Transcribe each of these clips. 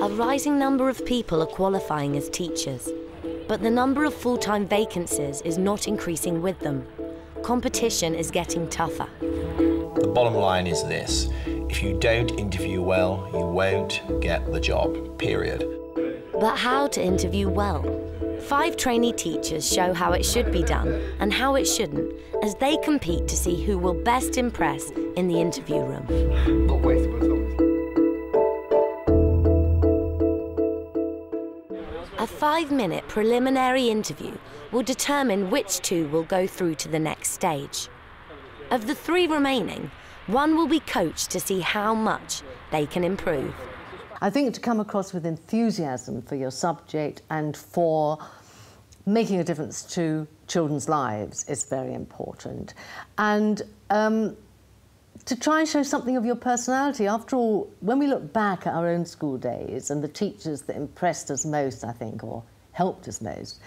A rising number of people are qualifying as teachers, but the number of full-time vacancies is not increasing with them. Competition is getting tougher. The bottom line is this: if you don't interview well, you won't get the job, period. But how to interview well? 5 trainee teachers show how it should be done and how it shouldn't, as they compete to see who will best impress in the interview room. A 5-minute preliminary interview will determine which 2 will go through to the next stage. Of the 3 remaining, 1 will be coached to see how much they can improve. I think to come across with enthusiasm for your subject and for making a difference to children's lives is very important. And to try and show something of your personality. After all, when we look back at our own school days and the teachers that impressed us most, I think, or helped us most,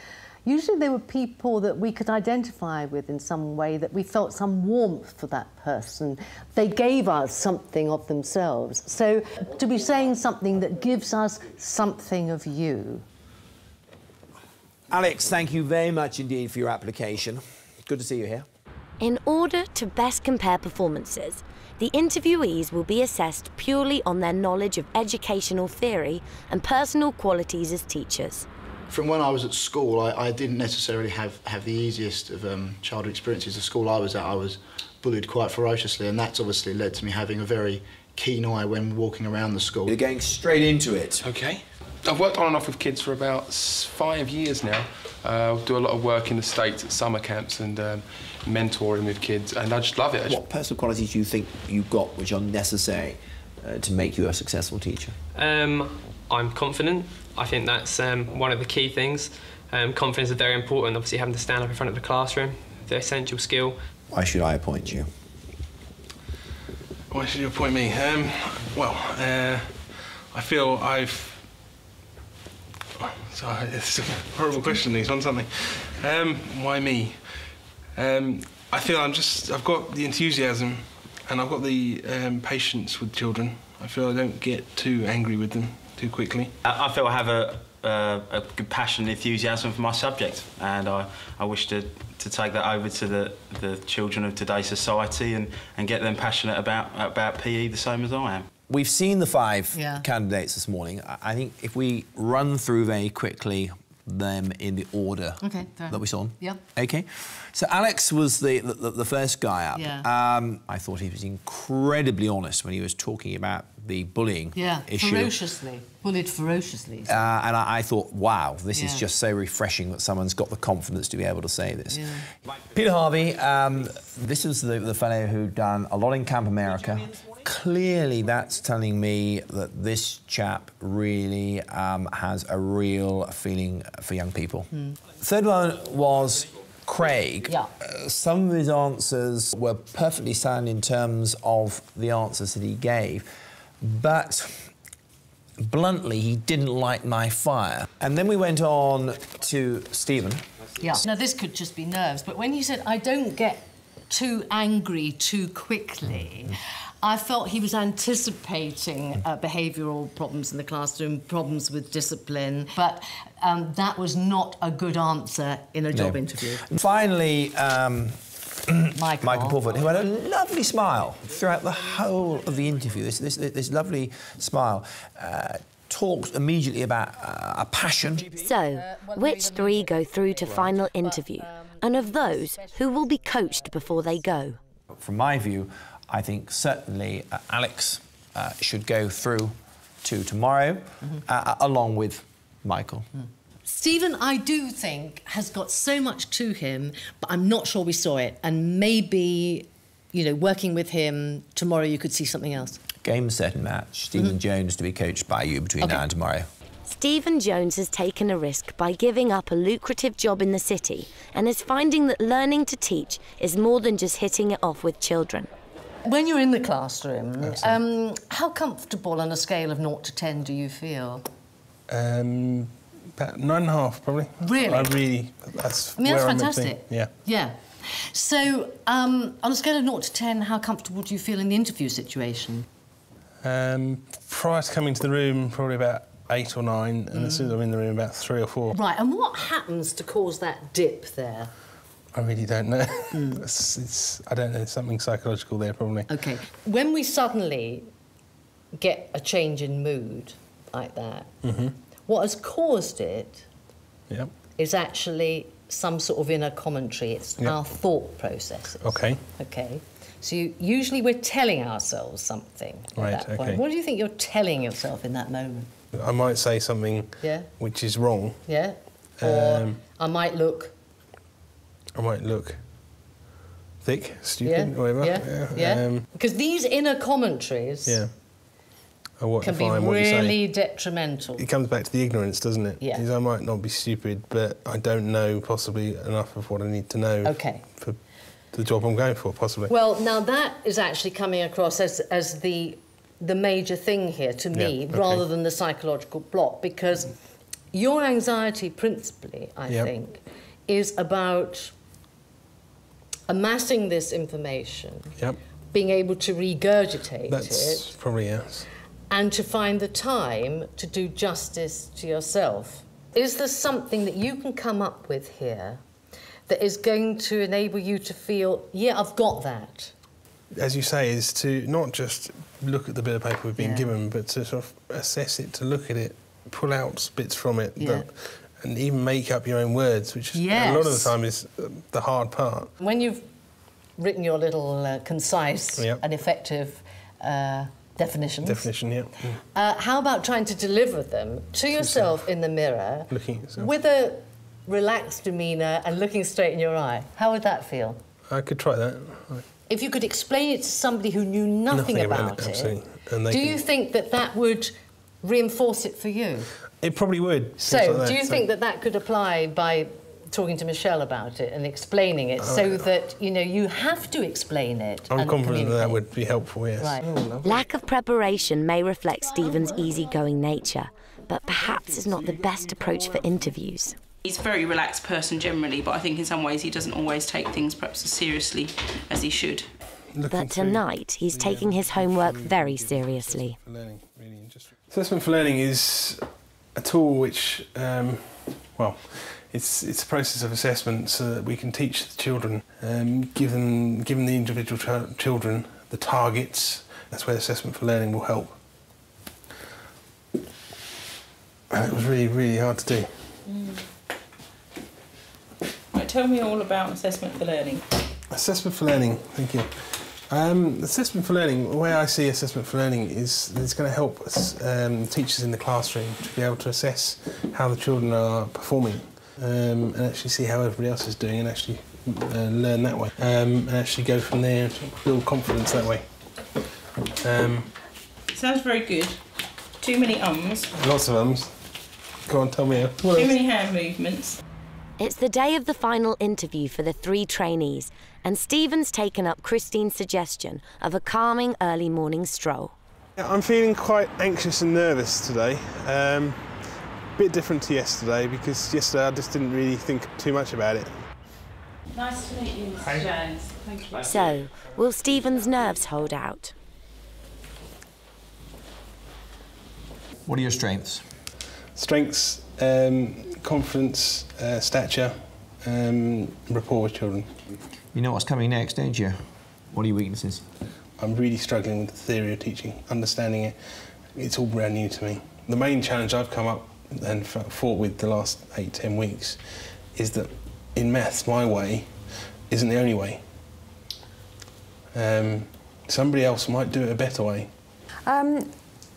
usually they were people that we could identify with in some way, that we felt some warmth for that person. They gave us something of themselves. So to be saying something that gives us something of you. Alex, thank you very much indeed for your application. Good to see you here. In order to best compare performances, the interviewees will be assessed purely on their knowledge of educational theory and personal qualities as teachers. From when I was at school, I didn't necessarily have the easiest of childhood experiences. The school I was at, I was bullied quite ferociously, and that's obviously led to me having a very keen eye when walking around the school. You're going straight into it. OK. I've worked on and off with kids for about 5 years now. I do a lot of work in the States at summer camps and mentoring with kids, and I just love it. What personal qualities do you think you've got which are necessary to make you a successful teacher? I'm confident. I think that's one of the key things. Confidence is very important. Obviously, having to stand up in front of the classroom, the essential skill. Why should I appoint you? Why should you appoint me? I feel I've... Sorry, it's a horrible question, these ones, aren't they? Why me? I feel I've got the enthusiasm and I've got the patience with children. I feel I don't get too angry with them too quickly. I feel I have a good passion and enthusiasm for my subject, and I wish to take that over to the children of today's society and get them passionate about PE the same as I am. We've seen the 5 candidates this morning. I think if we run through very quickly them in the order that we saw them. Yeah. OK. So Alex was the first guy up. Yeah. I thought he was incredibly honest when he was talking about the bullying issue. Ferociously. Bullied ferociously. And I thought, wow, this is just so refreshing that someone's got the confidence to be able to say this. Yeah. Peter Harvey, this is the fellow who'd done a lot in Camp America. Clearly, that's telling me that this chap really has a real feeling for young people. Third one was Craig. Yeah. Some of his answers were perfectly sound in terms of the answers that he gave, but bluntly, he didn't light my fire. And then we went on to Stephen. Yeah. Now, this could just be nerves, but when you said, I don't get too angry too quickly, I felt he was anticipating behavioural problems in the classroom, problems with discipline, but that was not a good answer in a job interview. And finally, Michael Pulford, who had a lovely smile throughout the whole of the interview, this lovely smile, talked immediately about a passion. So, which 3 go through to final interview? And of those, who will be coached before they go? From my view, I think certainly Alex should go through to tomorrow, along with Michael. Stephen, I do think, has got so much to him, but I'm not sure we saw it. And maybe, you know, working with him tomorrow, you could see something else. Game, set and match. Stephen Jones to be coached by you between now and tomorrow. Stephen Jones has taken a risk by giving up a lucrative job in the city and is finding that learning to teach is more than just hitting it off with children. When you're in the classroom, how comfortable on a scale of 0 to 10 do you feel? About 9.5, probably. Really? That's fantastic. Yeah. Yeah. So, on a scale of 0 to 10, how comfortable do you feel in the interview situation? Prior to coming to the room, probably about 8 or 9, and as soon as I'm in the room, about 3 or 4. Right, and what happens to cause that dip there? I really don't know. I don't know, something psychological there, probably. OK. When we suddenly get a change in mood like that, what has caused it is actually some sort of inner commentary. It's our thought processes. OK. OK. So usually we're telling ourselves something at that point. What do you think you're telling yourself in that moment? I might say something which is wrong. Yeah. Or I might look thick, stupid, whatever. Yeah. Because these inner commentaries can be really detrimental. It comes back to the ignorance, doesn't it? Yeah. Because I might not be stupid, but I don't know possibly enough of what I need to know for the job I'm going for, possibly. Well, now that is actually coming across as the major thing here to me, rather than the psychological block, because your anxiety principally, I think, is about amassing this information, being able to regurgitate That's probably, yes. and to find the time to do justice to yourself. Is there something that you can come up with here that is going to enable you to feel, yeah, I've got that? As you say, is to not just look at the bit of paper we've been given, but to sort of assess it, to look at it, pull out bits from it, and even make up your own words, which a lot of the time is the hard part. When you've written your little concise and effective definitions... how about trying to deliver them to yourself in the mirror, looking at yourself, with a relaxed demeanour and looking straight in your eye? How would that feel? I could try that. If you could explain it to somebody who knew nothing about it, absolutely. And do you think that would reinforce it for you? It probably would. So, do you think that could apply by talking to Michelle about it and explaining it, so that, you know, you have to explain it? I'm confident that would be helpful, yes. Right. Lack of preparation may reflect Stephen's easygoing nature, but perhaps is not the best approach for interviews. He's a very relaxed person generally, but I think in some ways he doesn't always take things perhaps as seriously as he should. But tonight, he's taking his homework very seriously. Assessment for Learning is a tool which, well, it's a process of assessment so that we can teach the children, give them the individual children the targets. That's where Assessment for Learning will help. And it was really, really hard to do. Right, tell me all about Assessment for Learning. Assessment for Learning, thank you. Assessment for Learning, the way I see Assessment for Learning is it's going to help us, teachers in the classroom, to be able to assess how the children are performing, and actually see how everybody else is doing, and actually learn that way, and actually go from there and build confidence that way. Sounds very good. Too many ums. Lots of ums. Go on, tell me. Too many hand movements. It's the day of the final interview for the 3 trainees, and Stephen's taken up Christine's suggestion of a calming early morning stroll. I'm feeling quite anxious and nervous today. A bit different to yesterday, because yesterday I just didn't really think too much about it. Nice to meet you, Mr. Jones. Thank you. So, will Stephen's nerves hold out? What are your strengths? Strengths, confidence, stature, rapport with children. You know what's coming next, don't you? What are your weaknesses? I'm really struggling with the theory of teaching, understanding it. It's all brand new to me. The main challenge I've come up and fought with the last 8-10 weeks is that in maths, my way isn't the only way. Somebody else might do it a better way.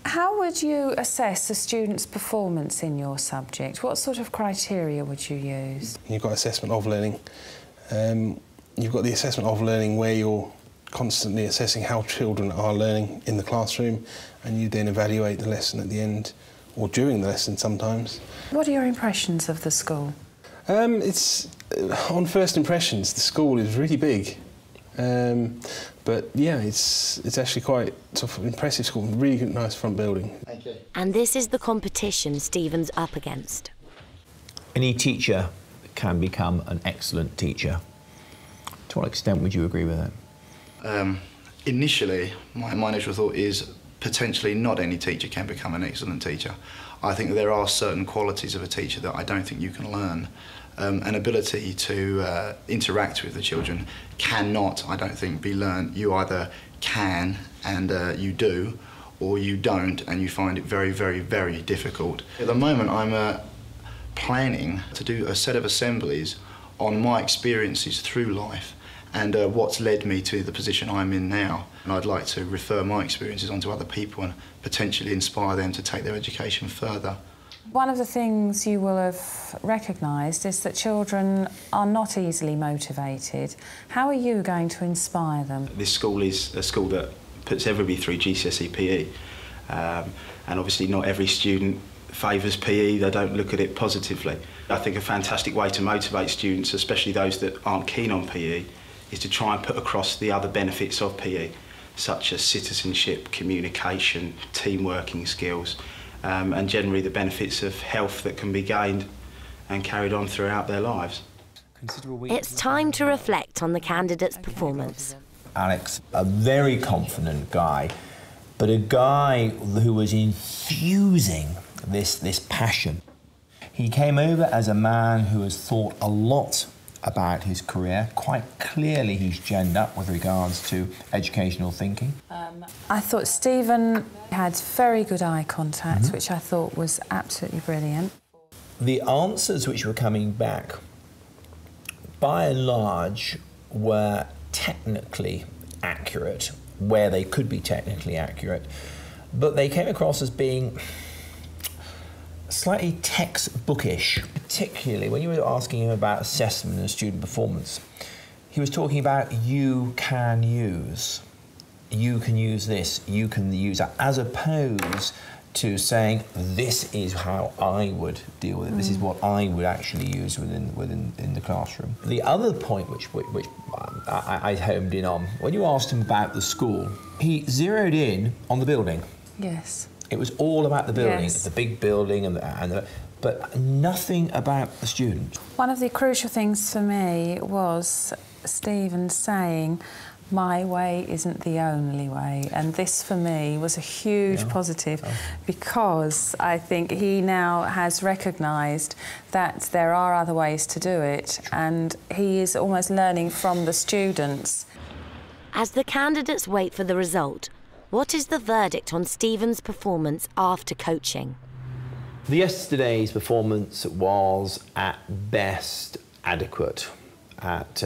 How would you assess a student's performance in your subject? What sort of criteria would you use? You've got assessment of learning. You've got the assessment of learning where you're constantly assessing how children are learning in the classroom, and you then evaluate the lesson at the end, or during the lesson sometimes. What are your impressions of the school? It's on first impressions, the school is really big. But yeah, it's actually quite sort of impressive school, really good, nice front building. Thank you. And this is the competition Stephen's up against. Any teacher can become an excellent teacher. To what extent would you agree with that? Initially, my initial thought is potentially not any teacher can become an excellent teacher. I think there are certain qualities of a teacher that I don't think you can learn. An ability to interact with the children cannot, I don't think, be learned. You either can and you do, or you don't and you find it very, very, very difficult. At the moment I'm planning to do a set of assemblies on my experiences through life and what's led me to the position I'm in now. And I'd like to refer my experiences onto other people and potentially inspire them to take their education further. One of the things you will have recognised is that children are not easily motivated. How are you going to inspire them? This school is a school that puts everybody through GCSE PE, and obviously not every student favours PE, they don't look at it positively. I think a fantastic way to motivate students, especially those that aren't keen on PE, is to try and put across the other benefits of PE, such as citizenship, communication, team working skills, and generally the benefits of health that can be gained and carried on throughout their lives. It's time to reflect on the candidate's performance. Alex, a very confident guy, but a guy who was infusing this passion. He came over as a man who has thought a lot about his career. Quite clearly he's genned up with regards to educational thinking. I thought Stephen had very good eye contact, which I thought was absolutely brilliant. The answers which were coming back, by and large, were technically accurate, where they could be technically accurate, but they came across as being slightly textbookish, particularly when you were asking him about assessment and student performance. He was talking about you can use this, you can use that, as opposed to saying this is how I would deal with it, this is what I would actually use in the classroom. The other point which I homed in on, when you asked him about the school, he zeroed in on the building. Yes. It was all about the building, Yes. the big building, but nothing about the student. One of the crucial things for me was Stephen saying, my way isn't the only way, and this for me was a huge positive because I think he now has recognised that there are other ways to do it, and he is almost learning from the students. As the candidates wait for the result, what is the verdict on Stephen's performance after coaching? Yesterday's performance was at best adequate. At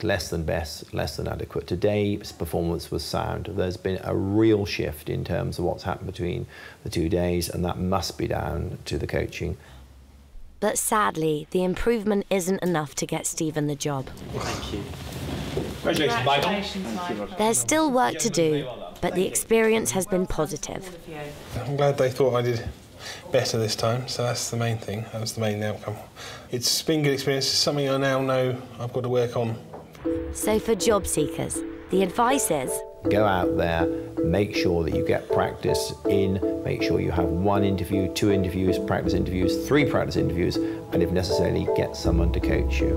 less than best, less than adequate. Today's performance was sound. There's been a real shift in terms of what's happened between the 2 days, and that must be down to the coaching. But sadly, the improvement isn't enough to get Stephen the job. Thank you. Congratulations, Michael. There's still work to do, but the experience has been positive. I'm glad they thought I did better this time, so that's the main thing, that was the main outcome. It's been a good experience, it's something I now know I've got to work on. So for job seekers, the advice is... Go out there, make sure that you get practice in, make sure you have 1 interview, 2 interviews, practice interviews, 3 practice interviews, and if necessary, get someone to coach you.